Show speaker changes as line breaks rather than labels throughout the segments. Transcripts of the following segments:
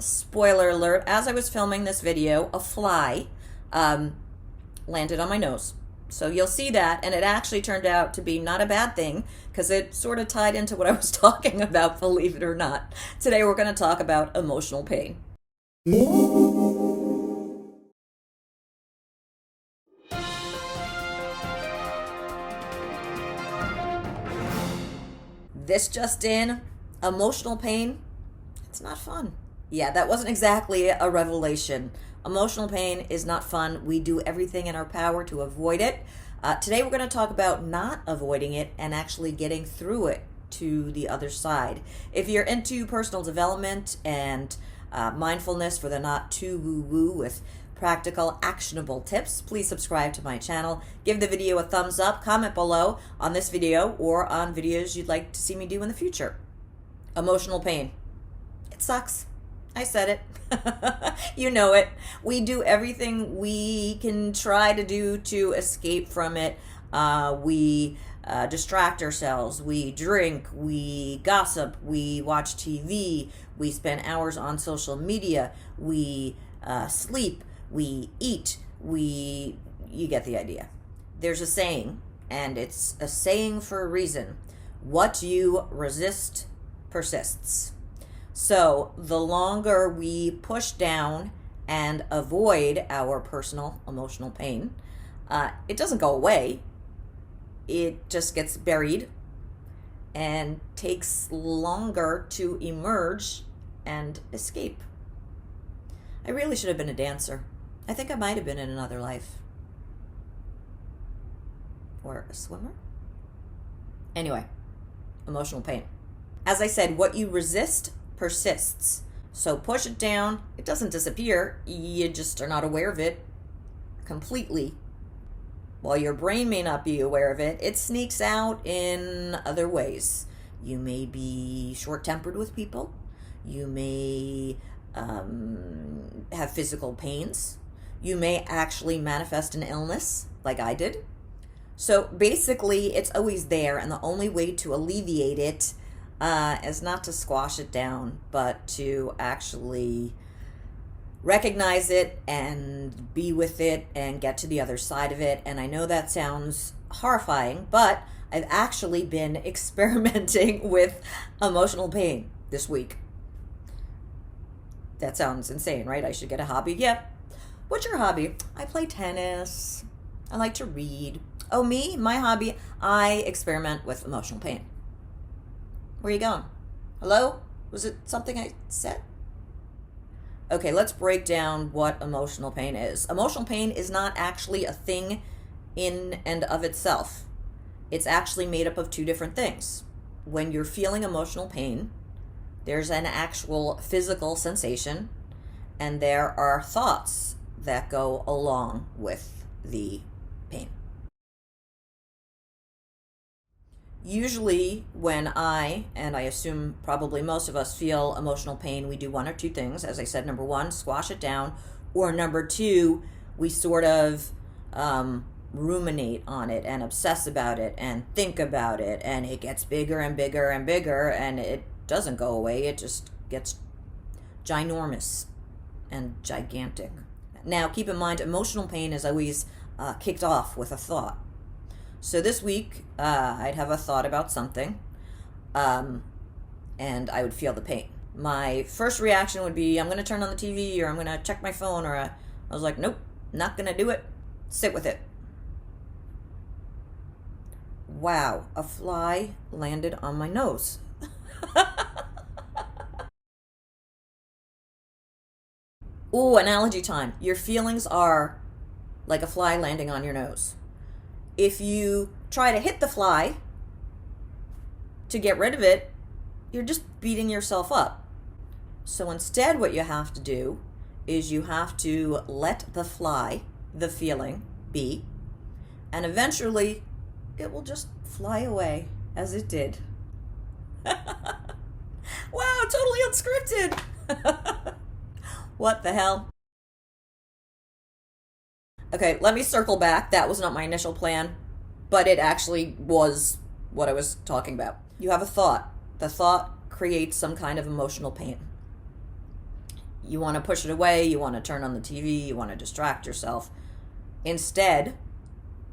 Spoiler alert, as I was filming this video, a fly landed on my nose. So you'll see that, and it actually turned out to be not a bad thing because it sort of tied into what I was talking about, believe it or not. Today we're going to talk about emotional pain. This just in, emotional pain, it's not fun. Yeah, that wasn't exactly a revelation. Emotional pain is not fun. We do everything in our power to avoid it. Today we're going to talk about not avoiding it and actually getting through it to the other side. If you're into personal development and mindfulness for the not too woo-woo with practical, actionable tips, please subscribe to my channel. Give the video a thumbs up, comment below on this video or on videos you'd like to see me do in the future. Emotional pain. It sucks. I said it. You know it. We do everything we can try to do to escape from it. We distract ourselves. We drink. We gossip. We watch TV. We spend hours on social media. We sleep. We eat. You get the idea. There's a saying, and it's a saying for a reason. What you resist persists. So the longer we push down and avoid our personal emotional pain, it doesn't go away. It just gets buried and takes longer to emerge and escape. I really should have been a dancer. I think I might have been in another life. Or a swimmer? Anyway, emotional pain. As I said, what you resist persists. So push it down. It doesn't disappear. You just are not aware of it completely. While your brain may not be aware of it, it sneaks out in other ways. You may be short-tempered with people. You may have physical pains. You may actually manifest an illness like I did. So basically, it's always there, and the only way to alleviate it is not to squash it down, but to actually recognize it and be with it and get to the other side of it. And I know that sounds horrifying, but I've actually been experimenting with emotional pain this week. That sounds insane, right? I should get a hobby. Yeah. What's your hobby? I play tennis. I like to read. Oh, me? My hobby? I experiment with emotional pain. Where are you going? Hello? Was it something I said? Okay, let's break down what emotional pain is. Emotional pain is not actually a thing in and of itself. It's actually made up of two different things. When you're feeling emotional pain, there's an actual physical sensation, and there are thoughts that go along with the pain. Usually when and I assume probably most of us, feel emotional pain, we do one or two things. As I said, number one, squash it down. Or number two, we sort of ruminate on it and obsess about it and think about it. And it gets bigger and bigger and bigger, and it doesn't go away. It just gets ginormous and gigantic. Now, keep in mind, emotional pain is always kicked off with a thought. So this week, I'd have a thought about something, and I would feel the pain. My first reaction would be, I'm going to turn on the TV, or I'm going to check my phone, or I was like, nope, not going to do it. Sit with it. Wow, a fly landed on my nose. Ooh, analogy time. Your feelings are like a fly landing on your nose. If you try to hit the fly to get rid of it, you're just beating yourself up. So instead, what you have to do is you have to let the fly, the feeling, be, and eventually it will just fly away as it did. Wow, totally unscripted. What the hell? Okay, let me circle back. That was not my initial plan, but it actually was what I was talking about. You have a thought. The thought creates some kind of emotional pain. You want to push it away, you want to turn on the TV, you want to distract yourself. Instead,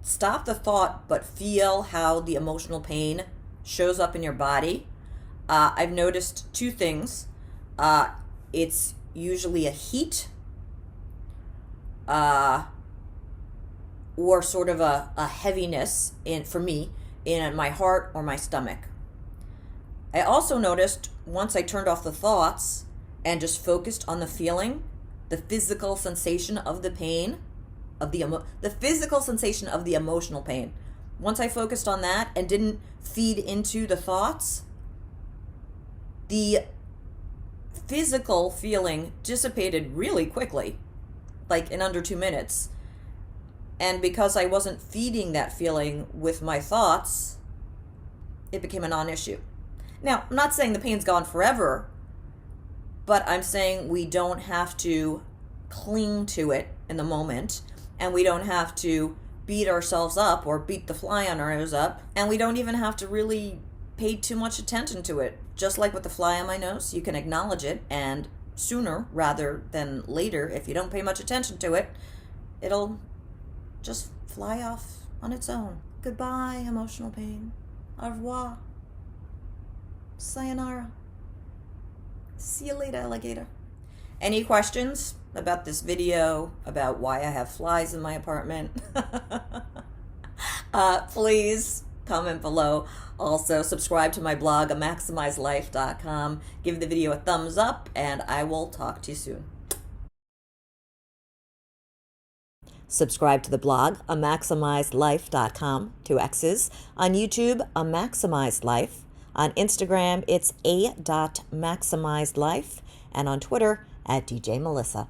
stop the thought, but feel how the emotional pain shows up in your body. I've noticed two things. It's usually a heat, or sort of a heaviness for me in my heart or my stomach. I also noticed once I turned off the thoughts and just focused on the feeling, the physical sensation of the pain, the physical sensation of the emotional pain. Once I focused on that and didn't feed into the thoughts, the physical feeling dissipated really quickly, like in under 2 minutes. And because I wasn't feeding that feeling with my thoughts, it became a non-issue. Now, I'm not saying the pain's gone forever, but I'm saying we don't have to cling to it in the moment, and we don't have to beat ourselves up or beat the fly on our nose up, and we don't even have to really pay too much attention to it. Just like with the fly on my nose, you can acknowledge it, and sooner rather than later, if you don't pay much attention to it, it'll just fly off on its own. Goodbye, emotional pain. Au revoir. Sayonara. See you later, alligator. Any questions about this video, about why I have flies in my apartment? Please comment below. Also, subscribe to my blog, maximizelife.com. Give the video a thumbs up, and I will talk to you soon. Subscribe to the blog, maximizelife.com, 2 X's. On YouTube, maximizelife. On Instagram, it's a.maximizedlife. And on Twitter, @DJ Melissa.